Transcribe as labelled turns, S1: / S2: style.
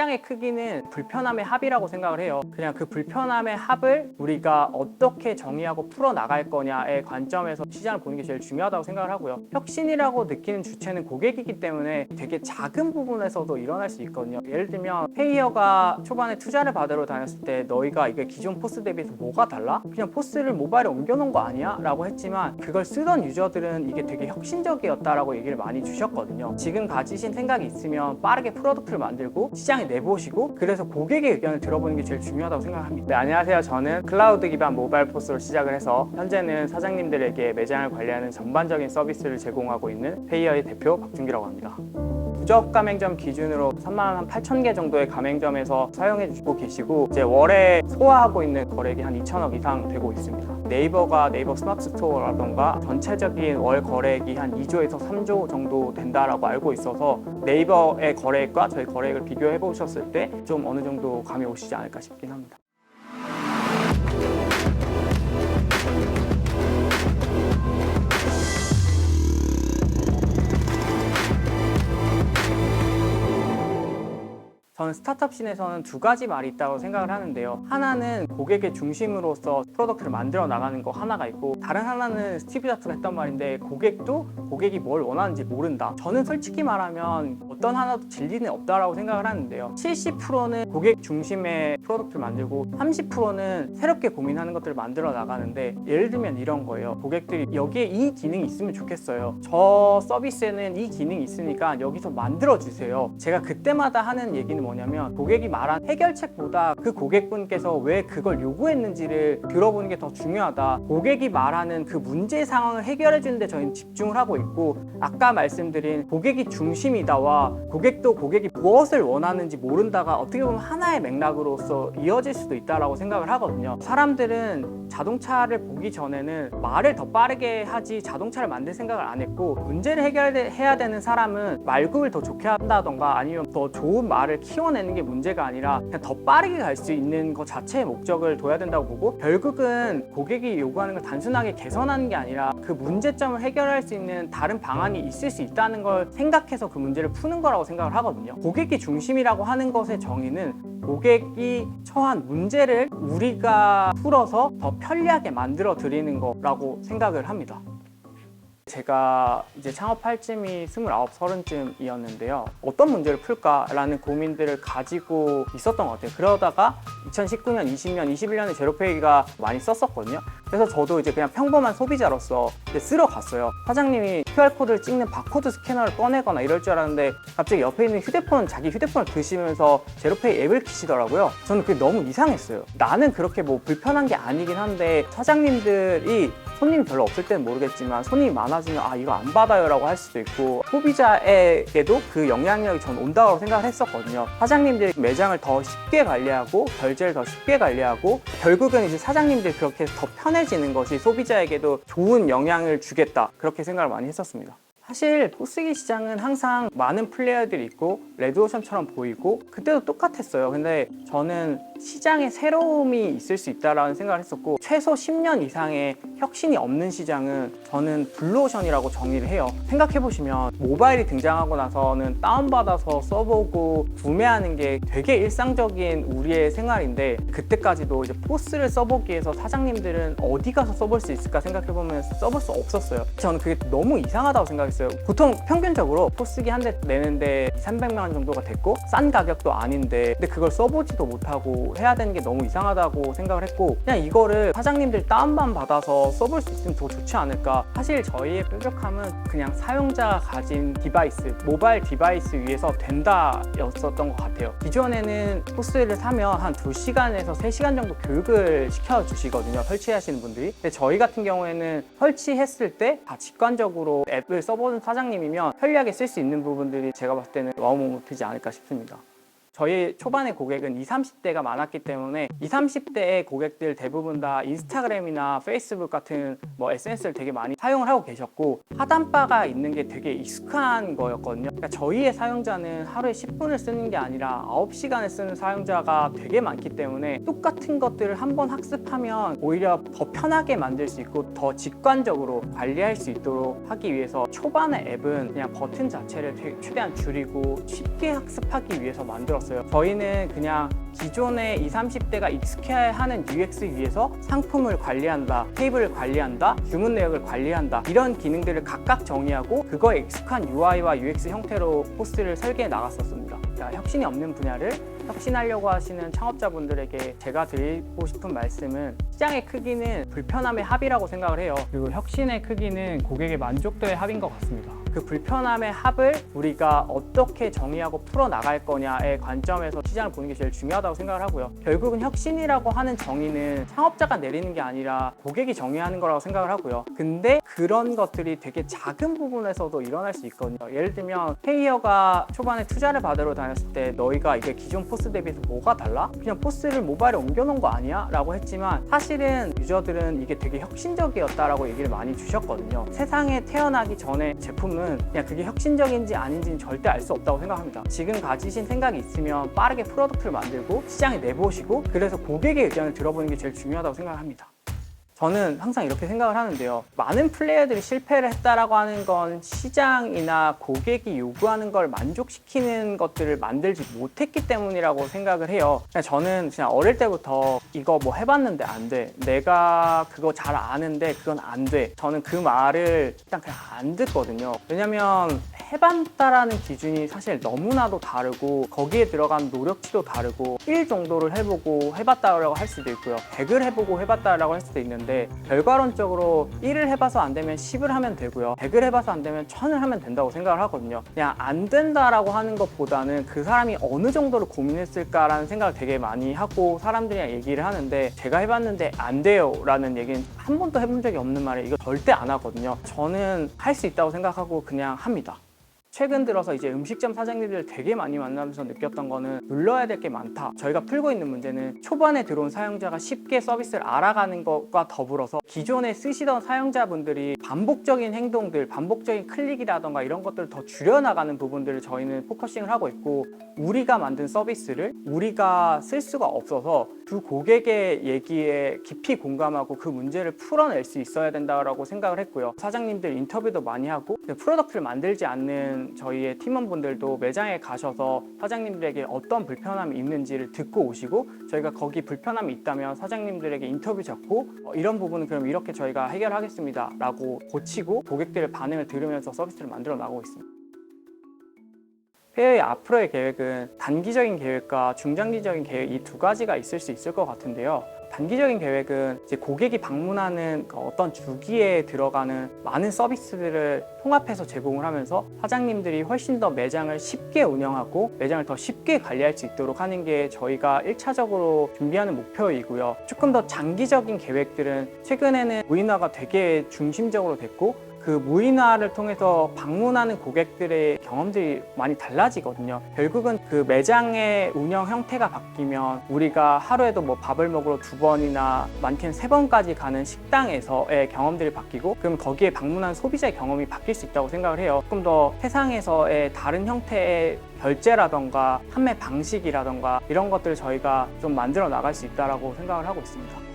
S1: 시장의 크기는 불편함의 합이라고 생각을 해요. 그냥 그 불편함의 합을 우리가 어떻게 정의하고 풀어나갈 거냐의 관점에서 시장을 보는 게 제일 중요하다고 생각을 하고요. 혁신이라고 느끼는 주체는 고객이기 때문에 되게 작은 부분에서도 일어날 수 있거든요. 예를 들면 페이어가 초반에 투자를 받으러 다녔을 때 너희가 이게 기존 포스 대비해서 뭐가 달라? 그냥 포스를 모바일에 옮겨놓은 거 아니야? 라고 했지만 그걸 쓰던 유저들은 이게 되게 혁신적이었다라고 얘기를 많이 주셨거든요. 지금 가지신 생각이 있으면 빠르게 프로덕트를 만들고 시장에 내보시고 그래서 고객의 의견을 들어보는 게 제일 중요하다고 생각합니다. 네, 안녕하세요. 저는 클라우드 기반 모바일 포스로 시작을 해서 현재는 사장님들에게 매장을 관리하는 전반적인 서비스를 제공하고 있는 페이어의 대표 박준기라고 합니다. 누적 가맹점 기준으로 3만 8천 개 정도의 가맹점에서 사용해주고 계시고 이제 월에 소화하고 있는 거래액이 한 2천억 이상 되고 있습니다. 네이버가 네이버 스마트 스토어라던가 전체적인 월 거래액이 한 2조에서 3조 정도 된다라고 알고 있어서 네이버의 거래액과 저희 거래액을 비교해 보셨을 때 좀 어느 정도 감이 오시지 않을까 싶긴 합니다. 저는 스타트업 씬에서는 두 가지 말이 있다고 생각을 하는데요. 하나는 고객의 중심으로서 프로덕트를 만들어 나가는 거 하나가 있고 다른 하나는 스티브 잡스가 했던 말인데 고객이 뭘 원하는지 모른다. 저는 솔직히 말하면 어떤 하나도 진리는 없다라고 생각을 하는데요. 70%는 고객 중심의 프로덕트를 만들고 30%는 새롭게 고민하는 것들을 만들어 나가는데 예를 들면 이런 거예요. 고객들이 여기에 이 기능이 있으면 좋겠어요. 저 서비스에는 이 기능이 있으니까 여기서 만들어 주세요. 제가 그때마다 하는 얘기는 뭐냐면 고객이 말한 해결책보다 그 고객분께서 왜 그걸 요구했는지를 들어보는 게 더 중요하다. 고객이 말하는 그 문제 상황을 해결해 주는데 저희는 집중을 하고 있고 아까 말씀드린 고객이 중심이다와 고객이 무엇을 원하는지 모른다가 어떻게 보면 하나의 맥락으로서 이어질 수도 있다고 생각을 하거든요. 사람들은 자동차를 보기 전에는 말을 더 빠르게 하지 자동차를 만들 생각을 안 했고 문제를 해결해야 되는 사람은 말굽을 더 좋게 한다던가 아니면 더 좋은 말을 키워내는 게 문제가 아니라 그냥 더 빠르게 갈 수 있는 것 자체의 목적을 둬야 된다고 보고 결국은 고객이 요구하는 걸 단순하게 개선하는 게 아니라 그 문제점을 해결할 수 있는 다른 방안이 있을 수 있다는 걸 생각해서 그 문제를 푸는 거라고 생각을 하거든요. 고객이 중심이라고 하는 것의 정의는 고객이 처한 문제를 우리가 풀어서 더 편리하게 만들어 드리는 거라고 생각을 합니다. 제가 이제 창업할 쯤이 29, 30쯤이었는데요. 어떤 문제를 풀까라는 고민들을 가지고 있었던 것 같아요. 그러다가 2019년, 20년, 21년에 제로페이가 많이 썼었거든요. 그래서 저도 이제 그냥 평범한 소비자로서 쓰러 갔어요. 사장님이 QR코드를 찍는 바코드 스캐너를 꺼내거나 이럴 줄 알았는데 갑자기 옆에 있는 자기 휴대폰을 드시면서 제로페이 앱을 키시더라고요. 저는 그게 너무 이상했어요. 나는 그렇게 뭐 불편한 게 아니긴 한데 사장님들이 손님이 별로 없을 때는 모르겠지만 손님이 많아지면 이거 안 받아요 라고 할 수도 있고 소비자에게도 그 영향력이 저는 온다고 생각을 했었거든요. 사장님들이 매장을 더 쉽게 관리하고 결제를 더 쉽게 관리하고 결국은 이제 사장님들이 그렇게 해서 더 편해지는 것이 소비자에게도 좋은 영향을 주겠다 그렇게 생각을 많이 했었습니다. 사실 포스기 시장은 항상 많은 플레이어들이 있고 레드오션처럼 보이고 그때도 똑같았어요. 근데 저는 시장에 새로움이 있을 수 있다는 생각을 했었고 최소 10년 이상의 혁신이 없는 시장은 저는 블루오션이라고 정의를 해요. 생각해보시면 모바일이 등장하고 나서는 다운받아서 써보고 구매하는 게 되게 일상적인 우리의 생활인데 그때까지도 이제 포스를 써보기 위해서 사장님들은 어디 가서 써볼 수 있을까 생각해보면 써볼 수 없었어요. 저는 그게 너무 이상하다고 생각했어요. 보통 평균적으로 포스기 한 대 내는데 300만 원 정도가 됐고 싼 가격도 아닌데 근데 그걸 써보지도 못하고 해야 되는 게 너무 이상하다고 생각을 했고 그냥 이거를 사장님들 다운만 받아서 써볼 수 있으면 더 좋지 않을까. 사실 저희의 뾰족함은 그냥 사용자가 가진 디바이스, 모바일 디바이스 위에서 된다였었던 것 같아요. 기존에는 포스를 사면 한 2시간에서 3시간 정도 교육을 시켜주시거든요, 설치하시는 분들이. 근데 저희 같은 경우에는 설치했을 때 다 직관적으로 앱을 써보는 사장님이면 편리하게 쓸 수 있는 부분들이 제가 봤을 때는 와우모멘트지 않을까 싶습니다. 저희 초반의 고객은 20, 30대가 많았기 때문에 20, 30대의 고객들 대부분 다 인스타그램이나 페이스북 같은 SNS를 되게 많이 사용을 하고 계셨고 하단바가 있는 게 되게 익숙한 거였거든요. 그러니까 저희의 사용자는 하루에 10분을 쓰는 게 아니라 9시간을 쓰는 사용자가 되게 많기 때문에 똑같은 것들을 한번 학습하면 오히려 더 편하게 만들 수 있고 더 직관적으로 관리할 수 있도록 하기 위해서 초반의 앱은 그냥 버튼 자체를 최대한 줄이고 쉽게 학습하기 위해서 만들었어요. 아니었어요. 저희는 그냥 기존의 20, 30대가 익숙해야 하는 UX 위에서 상품을 관리한다, 테이블을 관리한다, 주문 내역을 관리한다, 이런 기능들을 각각 정의하고 그거에 익숙한 UI와 UX 형태로 포스를 설계해 나갔었습니다. 혁신이 없는 분야를 혁신하려고 하시는 창업자분들에게 제가 드리고 싶은 말씀은, 시장의 크기는 불편함의 합이라고 생각을 해요. 그리고 혁신의 크기는 고객의 만족도의 합인 것 같습니다. 그 불편함의 합을 우리가 어떻게 정의하고 풀어나갈 거냐의 관점에서 시장을 보는 게 제일 중요하다고 생각을 하고요. 결국은 혁신이라고 하는 정의는 창업자가 내리는 게 아니라 고객이 정의하는 거라고 생각을 하고요. 근데 그런 것들이 되게 작은 부분에서도 일어날 수 있거든요. 예를 들면 페이어가 초반에 투자를 받으러 다녔을 때 너희가 이게 기존 포스 대비해서 뭐가 달라? 그냥 포스를 모바일에 옮겨놓은 거 아니야? 라고 했지만 사실은 유저들은 이게 되게 혁신적이었다라고 얘기를 많이 주셨거든요. 세상에 태어나기 전에 제품은 그냥 그게 혁신적인지 아닌지는 절대 알 수 없다고 생각합니다. 지금 가지신 생각이 있으면 빠르게 프로덕트를 만들고 시장에 내보시고, 그래서 고객의 의견을 들어보는 게 제일 중요하다고 생각합니다. 저는 항상 이렇게 생각을 하는데요. 많은 플레이어들이 실패를 했다라고 하는 건 시장이나 고객이 요구하는 걸 만족시키는 것들을 만들지 못했기 때문이라고 생각을 해요. 저는 그냥 어릴 때부터 이거 뭐 해봤는데 안 돼, 내가 그거 잘 아는데 그건 안 돼, 저는 그 말을 일단 그냥 안 듣거든요. 왜냐면 해봤다라는 기준이 사실 너무나도 다르고 거기에 들어간 노력치도 다르고, 1 정도를 해보고 해봤다라고 할 수도 있고요, 100을 해보고 해봤다라고 할 수도 있는데, 결과론적으로 1을 해봐서 안 되면 10을 하면 되고요, 100을 해봐서 안 되면 1000을 하면 된다고 생각을 하거든요. 그냥 안 된다라고 하는 것보다는 그 사람이 어느 정도로 고민했을까라는 생각을 되게 많이 하고 사람들이랑 얘기를 하는데, 제가 해봤는데 안 돼요 라는 얘기는 한 번도 해본 적이 없는 말에 이거 절대 안 하거든요. 저는 할 수 있다고 생각하고 그냥 합니다. 최근 들어서 이제 음식점 사장님들 되게 많이 만나면서 느꼈던 거는, 눌러야 될 게 많다. 저희가 풀고 있는 문제는 초반에 들어온 사용자가 쉽게 서비스를 알아가는 것과 더불어서 기존에 쓰시던 사용자분들이 반복적인 행동들, 반복적인 클릭이라던가 이런 것들을 더 줄여나가는 부분들을 저희는 포커싱을 하고 있고, 우리가 만든 서비스를 우리가 쓸 수가 없어서 두 고객의 얘기에 깊이 공감하고 그 문제를 풀어낼 수 있어야 된다고 생각을 했고요. 사장님들 인터뷰도 많이 하고, 프로덕트를 만들지 않는 저희의 팀원분들도 매장에 가셔서 사장님들에게 어떤 불편함이 있는지를 듣고 오시고, 저희가 거기 불편함이 있다면 사장님들에게 인터뷰 잡고 이런 부분은 그럼 이렇게 저희가 해결하겠습니다 라고 고치고, 고객들의 반응을 들으면서 서비스를 만들어 나가고 있습니다. 페이어의 앞으로의 계획은 단기적인 계획과 중장기적인 계획, 이 두 가지가 있을 수 있을 것 같은데요. 단기적인 계획은 이제 고객이 방문하는 어떤 주기에 들어가는 많은 서비스들을 통합해서 제공을 하면서 사장님들이 훨씬 더 매장을 쉽게 운영하고 매장을 더 쉽게 관리할 수 있도록 하는 게 저희가 1차적으로 준비하는 목표이고요. 조금 더 장기적인 계획들은 최근에는 무인화가 되게 중심적으로 됐고, 그 무인화를 통해서 방문하는 고객들의 경험들이 많이 달라지거든요. 결국은 그 매장의 운영 형태가 바뀌면 우리가 하루에도 뭐 밥을 먹으러 2번이나 많게는 3번까지 가는 식당에서의 경험들이 바뀌고, 그럼 거기에 방문한 소비자의 경험이 바뀔 수 있다고 생각을 해요. 조금 더 세상에서의 다른 형태의 결제라던가 판매 방식이라던가 이런 것들을 저희가 좀 만들어 나갈 수 있다고 생각을 하고 있습니다.